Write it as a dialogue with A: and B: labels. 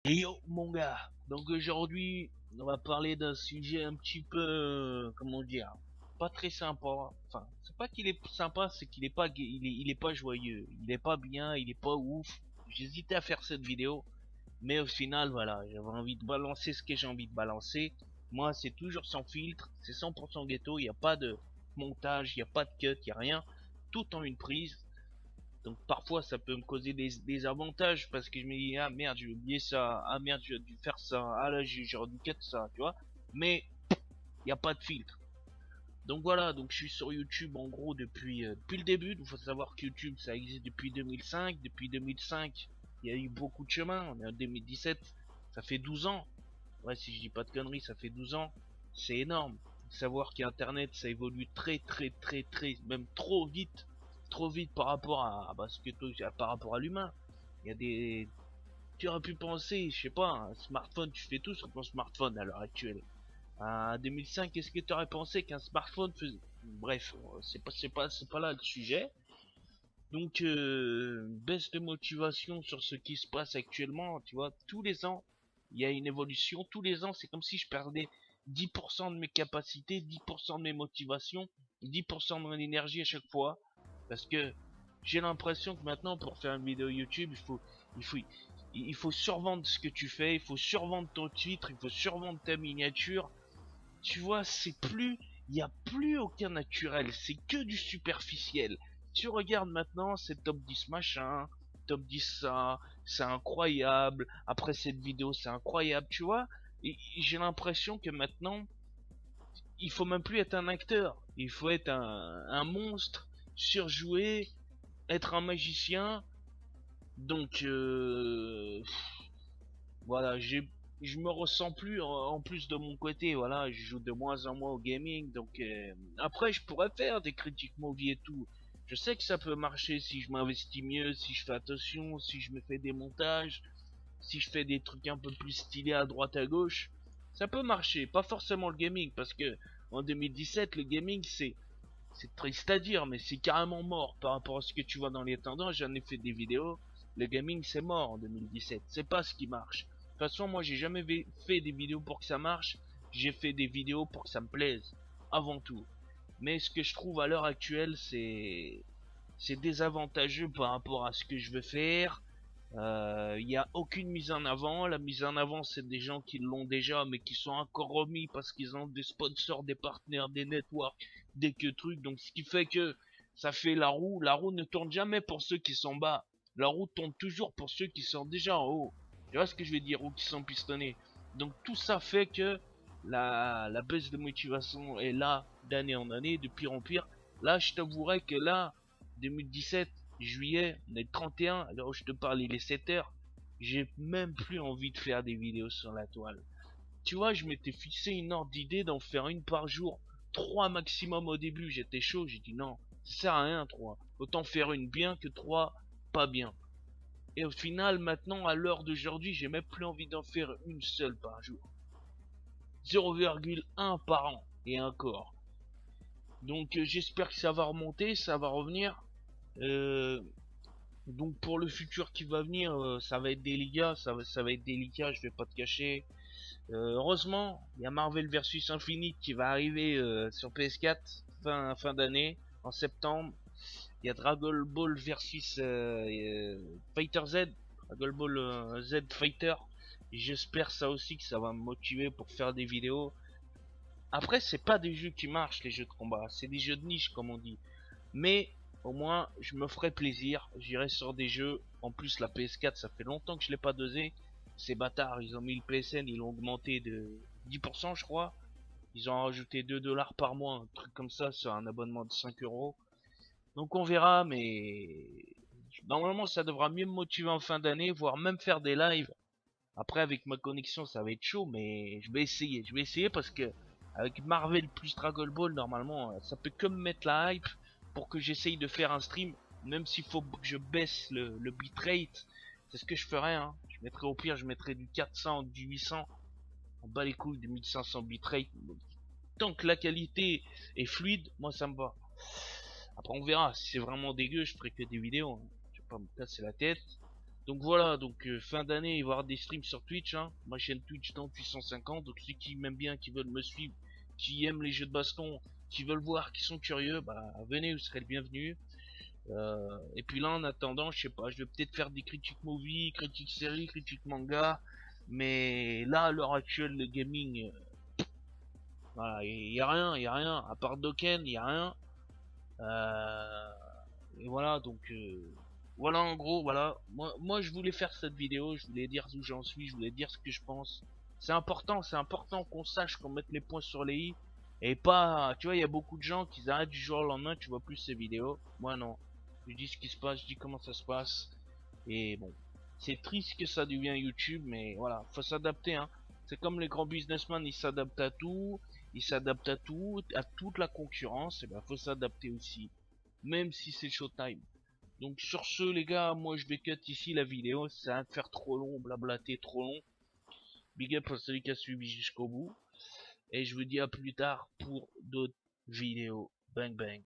A: Et yo mon gars, donc aujourd'hui on va parler d'un sujet un petit peu, comment dire, pas très sympa. Enfin, c'est pas qu'il est sympa, c'est qu'il est pas, il est pas joyeux, il est pas bien, il est pas ouf. J'hésitais à faire cette vidéo, mais au final voilà, j'avais envie de balancer ce que j'ai envie de balancer. Moi c'est toujours sans filtre, c'est 100% ghetto, il n'y a pas de montage, il n'y a pas de cut, il n'y a rien, tout en une prise. Donc parfois ça peut me causer des avantages parce que je me dis ah merde j'ai oublié ça, ah merde j'ai dû faire ça, ah là j'ai dû cut ça, tu vois. Mais il n'y a pas de filtre. Donc voilà, donc je suis sur YouTube en gros depuis le début. Il faut savoir que YouTube ça existe depuis 2005. Depuis 2005 il y a eu beaucoup de chemin, on est en 2017, ça fait 12 ans. Ouais, si je dis pas de conneries, ça fait 12 ans. C'est énorme. Faut savoir qu'Internet, ça évolue très, même trop vite par rapport à, bah, par rapport à l'humain. Il y a des, tu aurais pu penser, je sais pas, un smartphone, tu fais tout sur ton smartphone à l'heure actuelle. En 2005, qu'est-ce que tu aurais pensé qu'un smartphone faisait? Bref, c'est pas là le sujet. Donc, baisse de motivation sur ce qui se passe actuellement, tu vois, tous les ans, il y a une évolution, tous les ans, c'est comme si je perdais 10% de mes capacités, 10% de mes motivations, 10% de mon énergie à chaque fois, parce que j'ai l'impression que maintenant, pour faire une vidéo YouTube, il faut, il faut survendre ce que tu fais, il faut survendre ton titre, il faut survendre ta miniature, tu vois, il n'y a plus aucun naturel, c'est que du superficiel. Tu regardes maintenant, c'est top 10 machin, top 10 ça, c'est incroyable, après cette vidéo c'est incroyable, tu vois. Et j'ai l'impression que maintenant, il faut même plus être un acteur, il faut être un monstre, surjoué, être un magicien. Donc, voilà, je me ressens plus en plus de mon côté, voilà, je joue de moins en moins au gaming, donc après je pourrais faire des critiques movie et tout. Je sais que ça peut marcher si je m'investis mieux, si je fais attention, si je me fais des montages, si je fais des trucs un peu plus stylés à droite à gauche. Ça peut marcher, pas forcément le gaming, parce que en 2017 le gaming c'est triste à dire, mais c'est carrément mort par rapport à ce que tu vois dans les tendances. J'en ai fait des vidéos. Le gaming, c'est mort en 2017. C'est pas ce qui marche. De toute façon, moi, j'ai jamais fait des vidéos pour que ça marche. J'ai fait des vidéos pour que ça me plaise. Avant tout. Mais ce que je trouve à l'heure actuelle, c'est désavantageux par rapport à ce que je veux faire. Il n'y a aucune mise en avant. La mise en avant, c'est des gens qui l'ont déjà, mais qui sont encore remis parce qu'ils ont des sponsors, des partenaires, des networks, des que trucs. Donc, ce qui fait que ça fait la roue. La roue ne tourne jamais pour ceux qui sont bas. La roue tourne toujours pour ceux qui sont déjà en haut. Tu vois ce que je veux dire, ou qui sont pistonnés. Donc, tout ça fait que la baisse de motivation est là d'année en année, de pire en pire. Là, je t'avouerai que là, 2017, juillet, on est le 31, à l'heure où je te parle, il est 7 heures. J'ai même plus envie de faire des vidéos sur la toile. Tu vois, je m'étais fixé une ordre d'idée d'en faire une par jour. 3 maximum au début, j'étais chaud, j'ai dit non, ça sert à rien 3. Autant faire une bien que 3 pas bien. Et au final, maintenant, à l'heure d'aujourd'hui, j'ai même plus envie d'en faire une seule par jour. 0,1 par an, et encore. Donc j'espère que ça va remonter, ça va revenir. Euh, Donc pour le futur qui va venir, ça va être délicat, ça va être délicat, je vais pas te cacher. Heureusement, il y a Marvel vs Infinite qui va arriver sur PS4 fin d'année, en septembre. Il y a Dragon Ball versus Fighter Z, Dragon Ball Z Fighter. J'espère ça aussi que ça va me motiver pour faire des vidéos. Après, c'est pas des jeux qui marchent les jeux de combat, c'est des jeux de niche comme on dit. Mais au moins, je me ferai plaisir. J'irai sur des jeux. En plus, la PS4, ça fait longtemps que je l'ai pas dosé. Ces bâtards, ils ont mis le PSN, ils l'ont augmenté de 10%, je crois. Ils ont rajouté 2 dollars par mois, un truc comme ça, sur un abonnement de 5 euros. Donc on verra, mais normalement, ça devra mieux me motiver en fin d'année, voire même faire des lives. Après, avec ma connexion, ça va être chaud, mais je vais essayer. Je vais essayer parce que avec Marvel plus Dragon Ball, normalement, ça peut que me mettre la hype pour que j'essaye de faire un stream, même s'il faut que je baisse le bitrate. C'est ce que je ferai, hein. Je mettrai au pire, je mettrai du 400, du 800. On bat les couilles du 1500 bitrate. Tant que la qualité est fluide, moi ça me va. Après, on verra. Si c'est vraiment dégueu, je ferai que des vidéos, hein. Je vais pas me casser la tête. Donc voilà, donc fin d'année, il va y avoir des streams sur Twitch, hein. Ma chaîne Twitch dans 850. Donc ceux qui m'aiment bien, qui veulent me suivre, qui aiment les jeux de baston, qui veulent voir, qui sont curieux, bah venez, vous serez le bienvenu. Et puis là, en attendant, je sais pas, je vais peut-être faire des critiques movie, critiques séries, critiques manga. Mais là, à l'heure actuelle, le gaming, voilà, il y a rien. À part Dokken, il y a rien. Euh, et voilà, donc voilà en gros, voilà. Moi, je voulais faire cette vidéo, je voulais dire où j'en suis, je voulais dire ce que je pense. C'est important qu'on sache, qu'on mette les points sur les i. Et pas, tu vois, il y a beaucoup de gens qui arrêtent du jour au lendemain, tu vois plus ces vidéos. Moi non. Je dis ce qui se passe, je dis comment ça se passe. Et bon, c'est triste que ça devient YouTube, mais voilà, faut s'adapter, hein. C'est comme les grands businessmen, ils s'adaptent à tout, ils s'adaptent à toute la concurrence, et ben faut s'adapter aussi, même si c'est Showtime. Donc sur ce les gars, moi je vais cut ici la vidéo, ça va faire trop long, blablater trop long. Big up à celui qui a suivi jusqu'au bout, et je vous dis à plus tard pour d'autres vidéos. Bang bang.